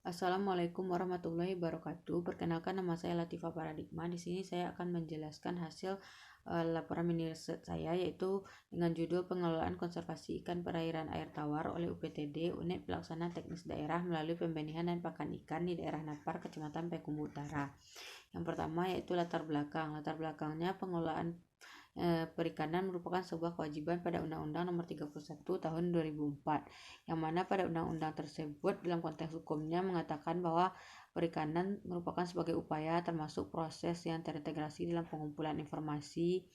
Assalamualaikum warahmatullahi wabarakatuh. Perkenalkan, nama saya Latifah Paradigma. Di sini saya akan menjelaskan hasil laporan mini riset saya, yaitu dengan judul Pengelolaan Konservasi Ikan Perairan Air Tawar oleh UPTD Unit Pelaksana Teknis Daerah melalui Pembenihan dan Pakan Ikan di daerah Napar, Kecamatan Payakumbuh Utara. Yang pertama yaitu latar belakang. Latar belakangnya, pengelolaan perikanan merupakan sebuah kewajiban pada Undang-Undang Nomor 31 Tahun 2004, yang mana pada undang-undang tersebut dalam konteks hukumnya mengatakan bahwa perikanan merupakan sebagai upaya termasuk proses yang terintegrasi dalam pengumpulan informasi,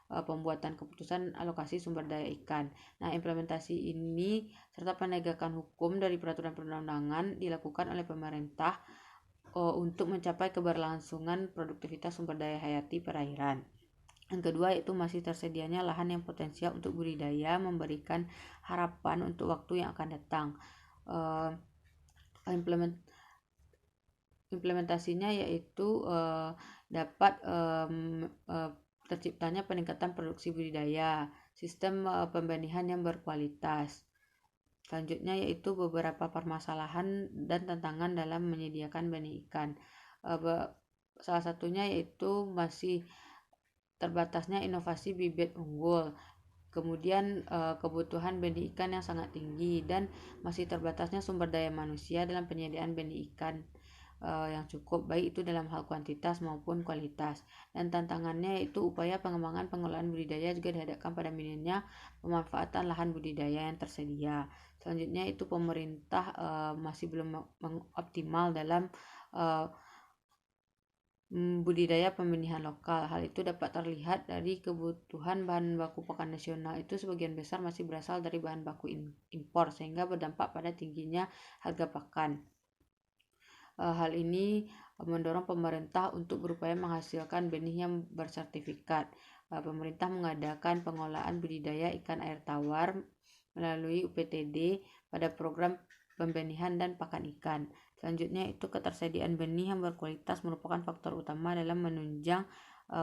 pembuatan keputusan alokasi sumber daya ikan. Nah, implementasi ini serta penegakan hukum dari peraturan perundang-undangan dilakukan oleh pemerintah untuk mencapai keberlangsungan produktivitas sumber daya hayati perairan. Yang kedua yaitu masih tersedianya lahan yang potensial untuk budidaya, memberikan harapan untuk waktu yang akan datang. Implementasinya yaitu dapat terciptanya peningkatan produksi budidaya, sistem pembenihan yang berkualitas. Selanjutnya yaitu beberapa permasalahan dan tantangan dalam menyediakan benih ikan. Salah satunya yaitu masih terbatasnya inovasi bibit unggul, kemudian kebutuhan benih ikan yang sangat tinggi, dan masih terbatasnya sumber daya manusia dalam penyediaan benih ikan yang cukup, baik itu dalam hal kuantitas maupun kualitas. Dan tantangannya yaitu upaya pengembangan pengelolaan budidaya juga dihadapkan pada minimnya pemanfaatan lahan budidaya yang tersedia. Selanjutnya itu pemerintah masih belum optimal dalam budidaya pembenihan lokal. Hal itu dapat terlihat dari kebutuhan bahan baku pakan nasional itu sebagian besar masih berasal dari bahan baku impor, sehingga berdampak pada tingginya harga pakan. Hal ini mendorong pemerintah untuk berupaya menghasilkan benih yang bersertifikat. Pemerintah mengadakan pengolahan budidaya ikan air tawar melalui UPTD pada program pembenihan dan pakan ikan. Selanjutnya itu ketersediaan benih yang berkualitas merupakan faktor utama dalam menunjang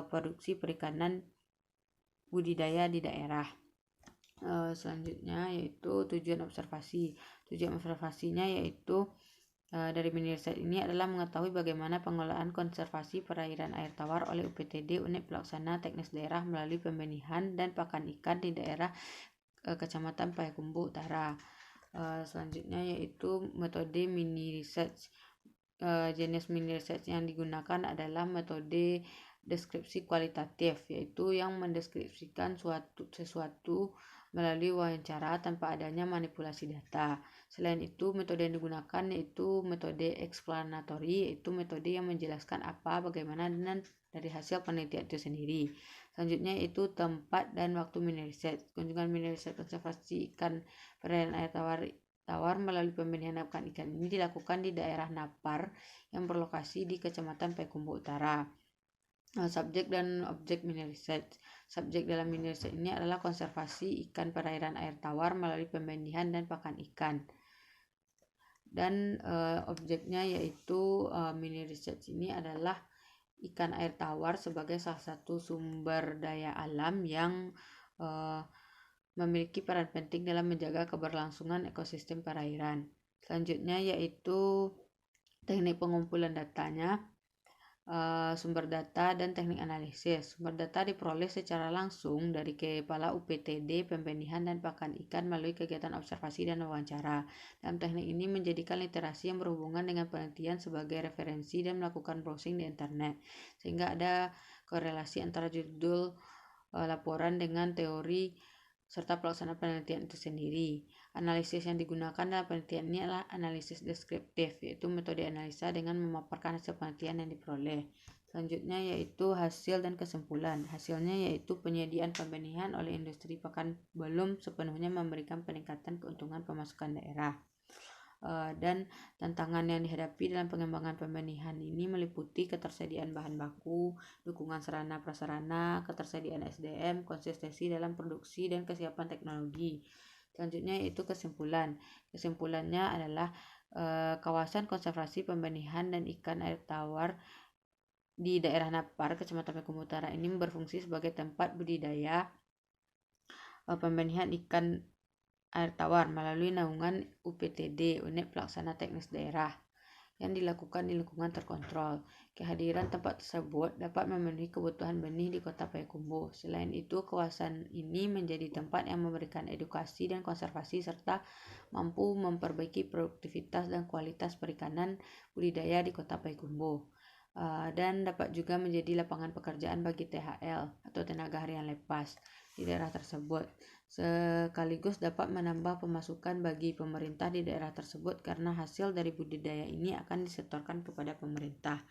produksi perikanan budidaya di daerah. Selanjutnya yaitu tujuan observasi. Tujuan observasinya yaitu dari mini riset ini adalah mengetahui bagaimana pengelolaan konservasi perairan air tawar oleh UPTD Unit Pelaksana Teknis Daerah melalui pembenihan dan pakan ikan di daerah Kecamatan Payakumbuh Utara. Selanjutnya yaitu metode mini research. Jenis mini research yang digunakan adalah metode deskripsi kualitatif, yaitu yang mendeskripsikan sesuatu melalui wawancara tanpa adanya manipulasi data. Selain itu, metode yang digunakan yaitu metode explanatory, yaitu metode yang menjelaskan apa, bagaimana, dan dari hasil penelitian itu sendiri. Selanjutnya itu tempat dan waktu mini research. Kunjungan mini research konservasi ikan perairan air tawar melalui pembenihan pakan ikan ini dilakukan di daerah Napar yang berlokasi di Kecamatan Payakumbuh Utara. Subjek dan objek mini research. Subjek dalam mini research ini adalah konservasi ikan perairan air tawar melalui pembenihan dan pakan ikan. Dan objeknya yaitu mini research ini adalah ikan air tawar sebagai salah satu sumber daya alam yang memiliki peran penting dalam menjaga keberlangsungan ekosistem perairan. Selanjutnya yaitu teknik pengumpulan datanya, sumber data dan teknik analisis. Sumber data diperoleh secara langsung dari Kepala UPTD Pembenihan dan Pakan Ikan melalui kegiatan observasi dan wawancara. Dalam teknik ini menjadikan literasi yang berhubungan dengan penelitian sebagai referensi dan melakukan browsing di internet, sehingga ada korelasi antara judul laporan dengan teori serta pelaksanaan penelitian itu sendiri. Analisis yang digunakan dalam penelitian ini adalah analisis deskriptif, yaitu metode analisa dengan memaparkan hasil penelitian yang diperoleh. Selanjutnya yaitu hasil dan kesimpulan. Hasilnya yaitu penyediaan pembenihan oleh industri pakan belum sepenuhnya memberikan peningkatan keuntungan pemasukan daerah. Dan tantangan yang dihadapi dalam pengembangan pembenihan ini meliputi ketersediaan bahan baku, dukungan sarana prasarana, ketersediaan SDM, konsistensi dalam produksi, dan kesiapan teknologi. Selanjutnya yaitu kesimpulan. Kesimpulannya adalah kawasan konservasi pembenihan dan ikan air tawar di daerah Napar, Kecamatan Payakumbuh Utara ini berfungsi sebagai tempat budidaya pembenihan ikan air tawar melalui naungan UPTD, Unit Pelaksana Teknis Daerah. yang dilakukan di lingkungan terkontrol. Kehadiran tempat tersebut dapat memenuhi kebutuhan benih di Kota Payakumbuh. Selain itu, kawasan ini menjadi tempat yang memberikan edukasi dan konservasi serta mampu memperbaiki produktivitas dan kualitas perikanan budidaya di Kota Payakumbuh. Dan dapat juga menjadi lapangan pekerjaan bagi THL atau tenaga harian lepas di daerah tersebut. Sekaligus dapat menambah pemasukan bagi pemerintah di daerah tersebut karena hasil dari budidaya ini akan disetorkan kepada pemerintah.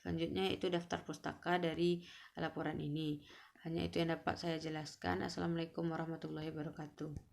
Selanjutnya itu daftar pustaka dari laporan ini. Hanya itu yang dapat saya jelaskan. Assalamualaikum warahmatullahi wabarakatuh.